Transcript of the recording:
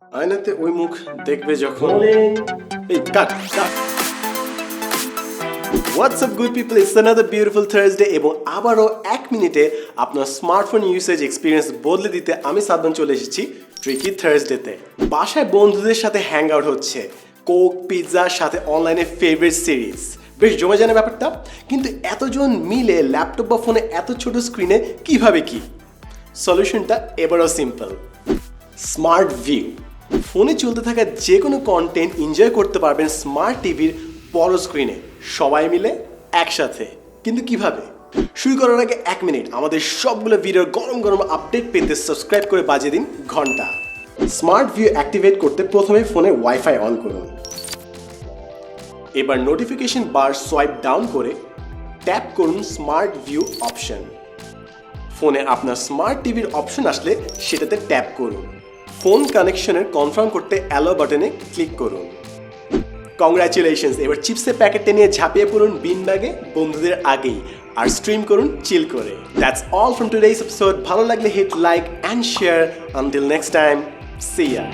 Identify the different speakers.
Speaker 1: আয়নাতে ওই মুখ দেখবে যখন এই কাট কাট What's up good people, it's another beautiful Thursday এবং আবারও 1 মিনিটে আপনার স্মার্টফোন ইউসেজ এক্সপিরিয়েন্স বদলে দিতে আমি সাদমান চলে এসেছি ট্রিকি থার্সডেতে। বাসায় বন্ধুদের সাথে হ্যাং আউট হচ্ছে, কোক পিৎজার সাথে অনলাইনে ফেভারিট সিরিজ, বেশ জমে যায় না ব্যাপারটা? কিন্তু এতজন মিলে ল্যাপটপ বা ফোনে এত ছোট স্ক্রিনে কিভাবে কি? সলিউশনটা এবারও সিম্পল, স্মার্ট ভিউ। ফোনে চলতে থাকা যে কোনো কন্টেন্ট এনজয় করতে পারবেন স্মার্ট টিভির বড় স্ক্রিনে, সবাই মিলে একসাথে। কিন্তু কিভাবে? শুরু করার আগে 1 মিনিট, আমাদের সবগুলো ভিডিওর গরম গরম আপডেট পেতে সাবস্ক্রাইব করে বাজিয়ে দিন ঘন্টা। স্মার্ট ভিউ অ্যাক্টিভেট করতে প্রথমে ফোনে ওয়াইফাই অন করুন। এবার নোটিফিকেশন বার সোয়াইপ ডাউন করে ট্যাপ করুন স্মার্ট ভিউ অপশন। ফোনে আপনার স্মার্ট টিভির অপশন আসলে সেটাতে ট্যাপ করুন। ফোন কানেকশনের কনফার্ম করতে অ্যালো বাটনে ক্লিক করুন। কংগ্রাচুলেশনস, এবার চিপসের প্যাকেটটা নিয়ে ঝাঁপিয়ে পড়ুন বিন ব্যাগে বন্ধুদের আগেই আর স্ট্রিম করুন চিল করে। That's all from today's episode. ভালো লাগলে hit like and share. Until next time, see yeah.